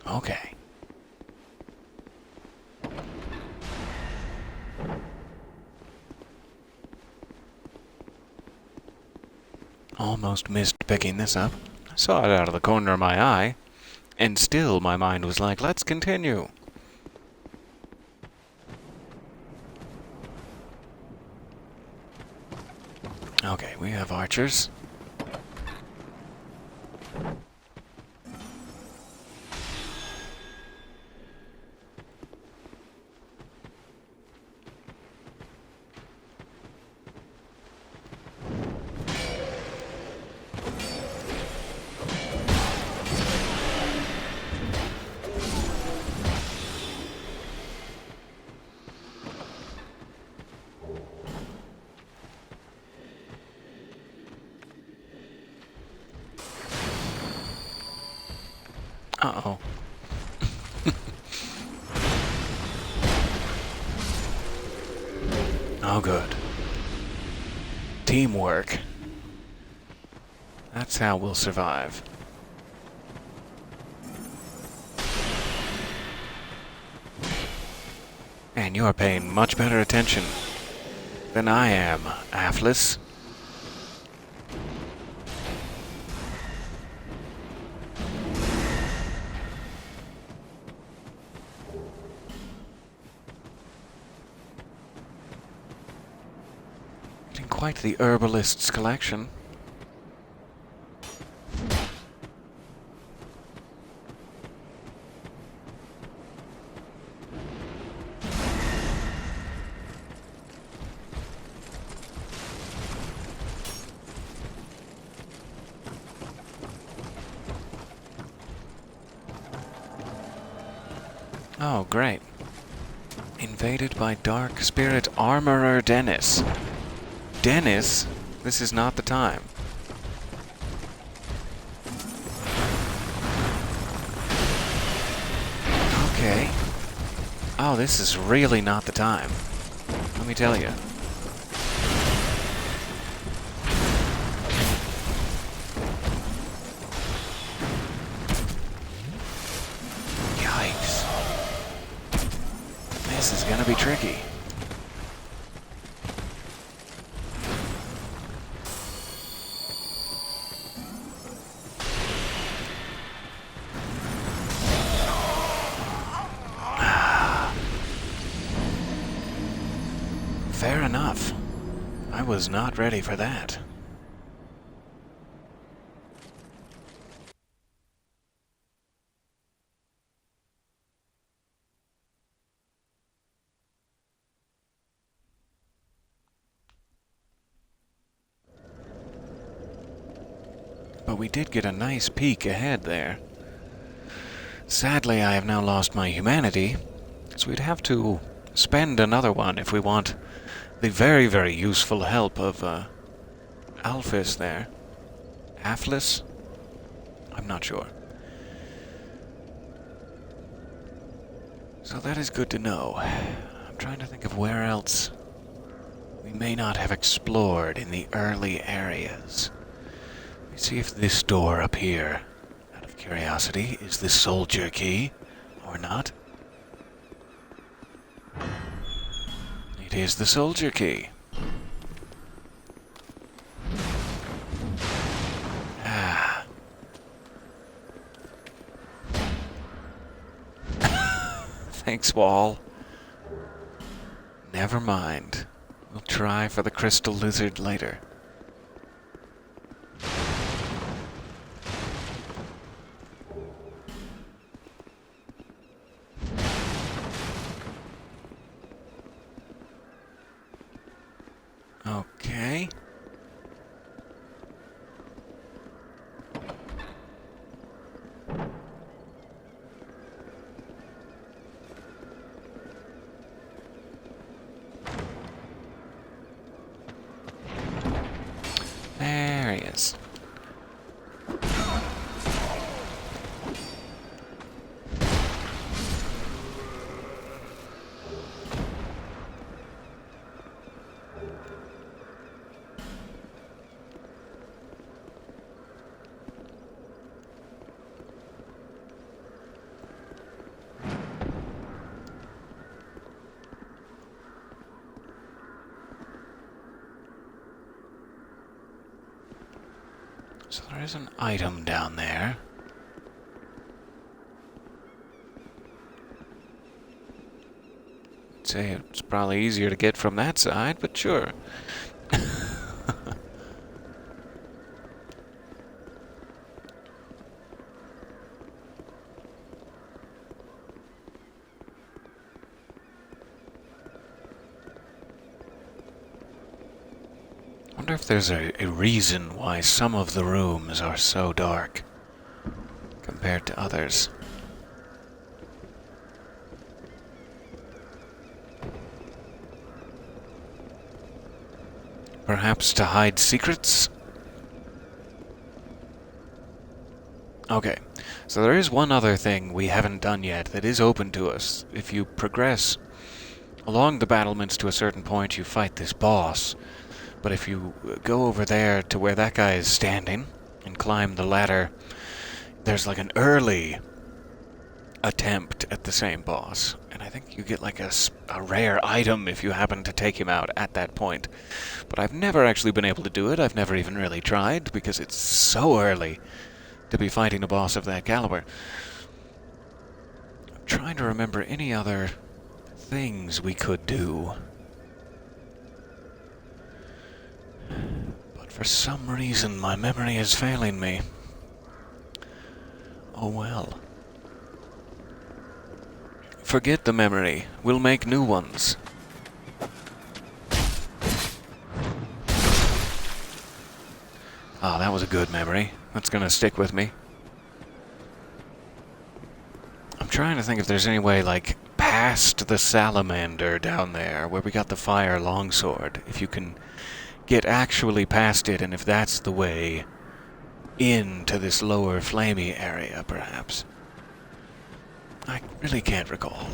Okay. Almost missed picking this up. Saw it out of the corner of my eye, and still my mind was like, let's continue. Okay, we have archers. Uh-oh. Oh, good. Teamwork. That's how we'll survive. And you're paying much better attention than I am, Atlas. Getting quite the herbalist's collection. Oh, great. Invaded by Dark Spirit Armorer Dennis. Dennis? This is not the time. Okay. Oh, this is really not the time. Let me tell you. Yikes. This is gonna be tricky. Fair enough. I was not ready for that. But we did get a nice peek ahead there. Sadly, I have now lost my humanity, so we'd have to spend another one if we want the very, very useful help of Alphys there. Atlas? I'm not sure. So that is good to know. I'm trying to think of where else we may not have explored in the early areas. Let me see if this door up here, out of curiosity, is the soldier key or not. It is the soldier key. Ah. Thanks, Wall. Never mind. We'll try for the crystal lizard later. Okay. So there is an item down there. I'd say it's probably easier to get from that side, but sure. I wonder if there's a reason why some of the rooms are so dark compared to others. Perhaps to hide secrets? Okay, so there is one other thing we haven't done yet that is open to us. If you progress along the battlements to a certain point, you fight this boss. But if you go over there to where that guy is standing and climb the ladder, there's like an early attempt at the same boss. And I think you get like a rare item if you happen to take him out at that point. But I've never actually been able to do it. I've never even really tried because it's so early to be fighting a boss of that caliber. I'm trying to remember any other things we could do. But for some reason, my memory is failing me. Oh well. Forget the memory. We'll make new ones. Ah, that was a good memory. That's gonna stick with me. I'm trying to think if there's any way, like, past the salamander down there, where we got the fire longsword. If you can get actually past it, and if that's the way into this lower flamey area, perhaps. I really can't recall.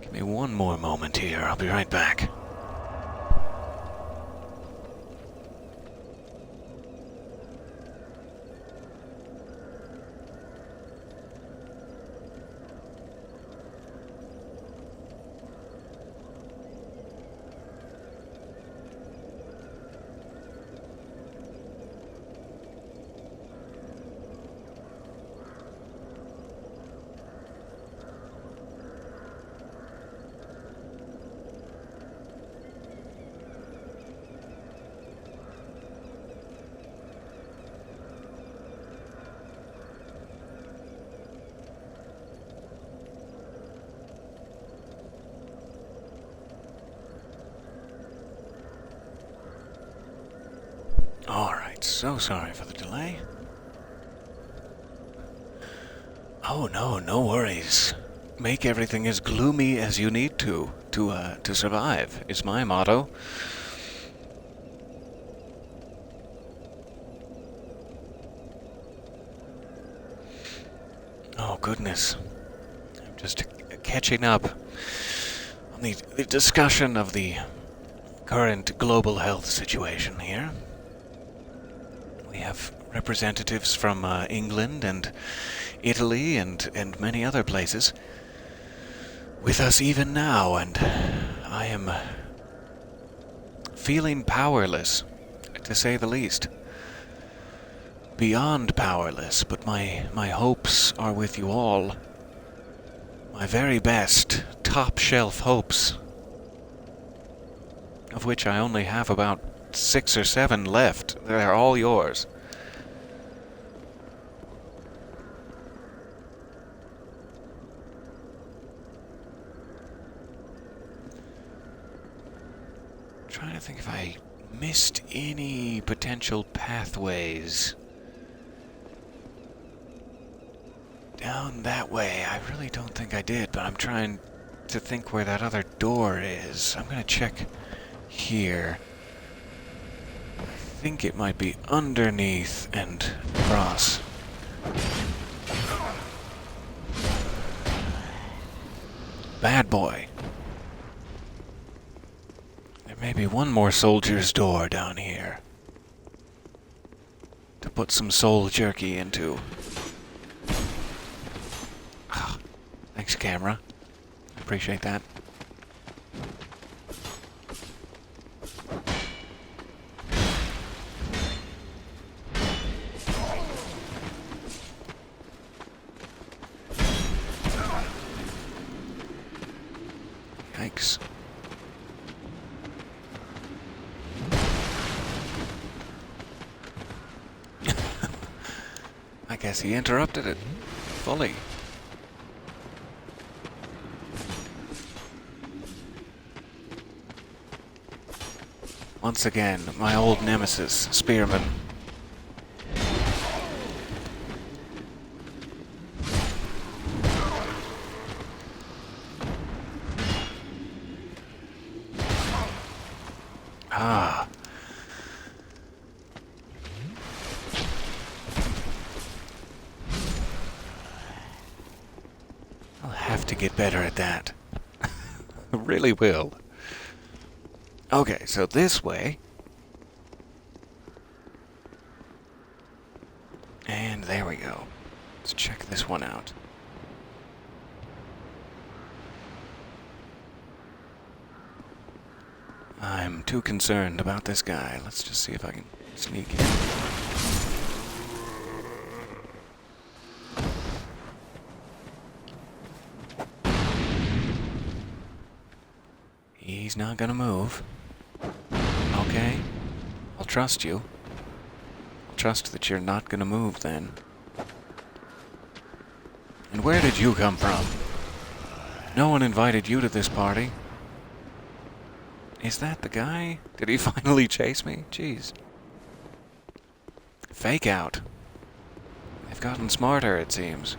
Give me one more moment here. I'll be right back. Alright, so sorry for the delay. Oh no, no worries. Make everything as gloomy as you need to survive, is my motto. Oh goodness. I'm just catching up on the discussion of the current global health situation here. We have representatives from England and Italy and many other places with us even now, and I am feeling powerless, to say the least. Beyond powerless, but my hopes are with you all. My very best, top-shelf hopes, of which I only have about 6 or 7 left. They're all yours. Trying to think if I missed any potential pathways down that way. I really don't think I did, but I'm trying to think where that other door is. I'm gonna check here. I think it might be underneath and across. Bad boy. There may be one more soldier's door down here to put some soul jerky into. Thanks, camera. Appreciate that. weeks. I guess he interrupted it fully. Once again, my old nemesis, Spearman. Ah. I'll have to get better at that. I really will. Okay, so this way. And there we go. Let's check this one out. I'm too concerned about this guy. Let's just see if I can sneak in. He's not gonna move. Okay. I'll trust you. I'll trust that you're not gonna move then. And where did you come from? No one invited you to this party. Is that the guy? Did he finally chase me? Jeez. Fake out. They've gotten smarter, it seems.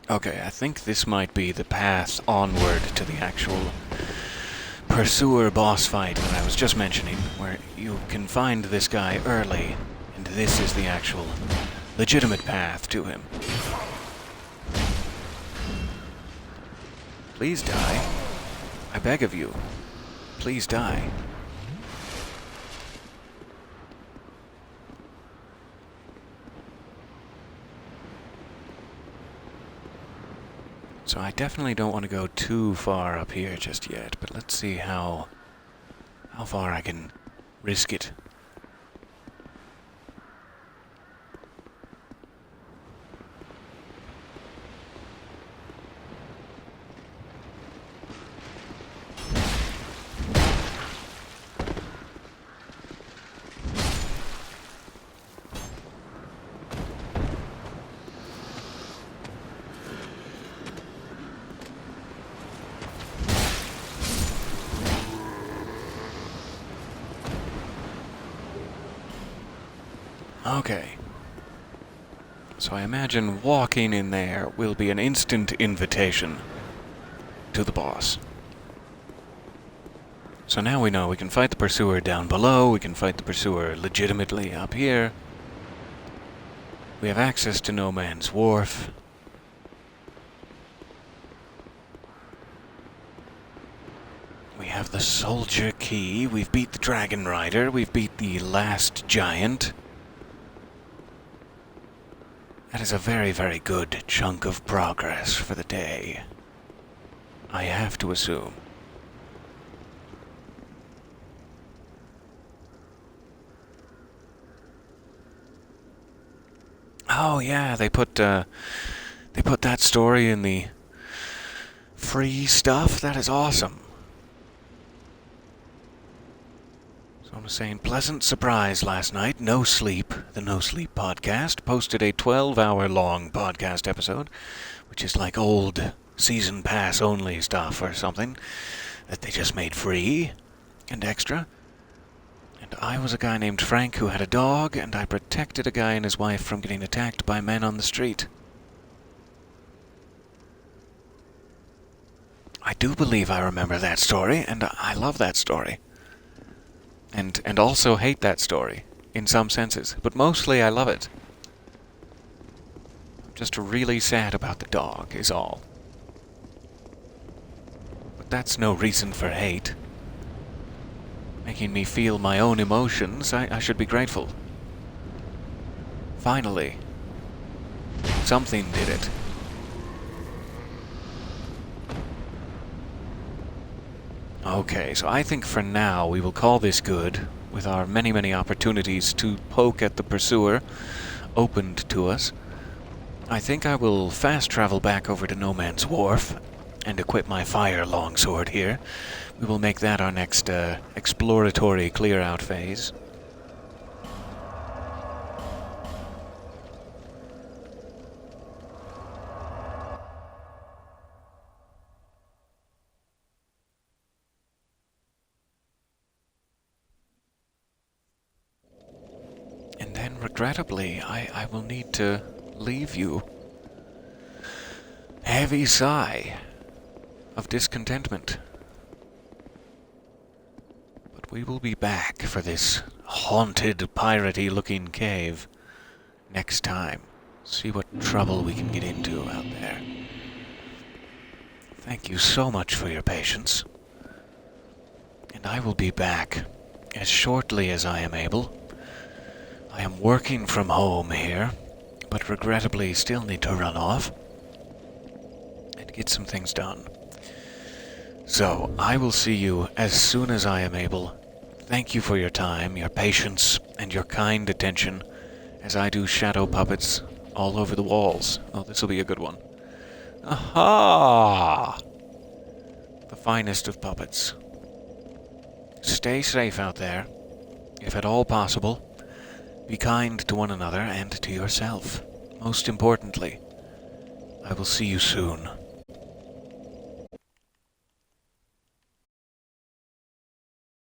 Okay, I think this might be the path onward to the actual Pursuer boss fight that I was just mentioning, where you can find this guy early, and this is the actual legitimate path to him. Please die. I beg of you. Please die. So I definitely don't want to go too far up here just yet, but let's see how far I can risk it. Okay. So I imagine walking in there will be an instant invitation to the boss. So now we know we can fight the Pursuer down below, we can fight the Pursuer legitimately up here. We have access to No Man's Wharf. We have the Soldier Key, we've beat the Dragonrider, we've beat the last giant. That is a very, very good chunk of progress for the day, I have to assume. Oh yeah, they put that story in the free stuff. That is awesome. So I was saying, pleasant surprise last night. No Sleep, the No Sleep podcast, posted a 12-hour-long podcast episode, which is like old season pass only stuff or something that they just made free and extra. And I was a guy named Frank who had a dog, and I protected a guy and his wife from getting attacked by men on the street. I do believe I remember that story, and I love that story. And also hate that story, in some senses, but mostly I love it. I'm just really sad about the dog, is all. But that's no reason for hate. Making me feel my own emotions, I should be grateful. Finally. Something did it. Okay, so I think for now we will call this good. with our many, many opportunities to poke at the pursuer opened to us, I think I will fast travel back over to No Man's Wharf and equip my fire longsword here. We will make that our next exploratory clear-out phase. And then, regrettably, I will need to leave you. Heavy sigh of discontentment. But we will be back for this haunted, piratey-looking cave next time. See what trouble we can get into out there. Thank you so much for your patience. And I will be back as shortly as I am able. I am working from home here, but regrettably still need to run off and get some things done. So, I will see you as soon as I am able. Thank you for your time, your patience, and your kind attention as I do shadow puppets all over the walls. Oh, this will be a good one. Aha! The finest of puppets. Stay safe out there, if at all possible. Be kind to one another and to yourself. Most importantly, I will see you soon.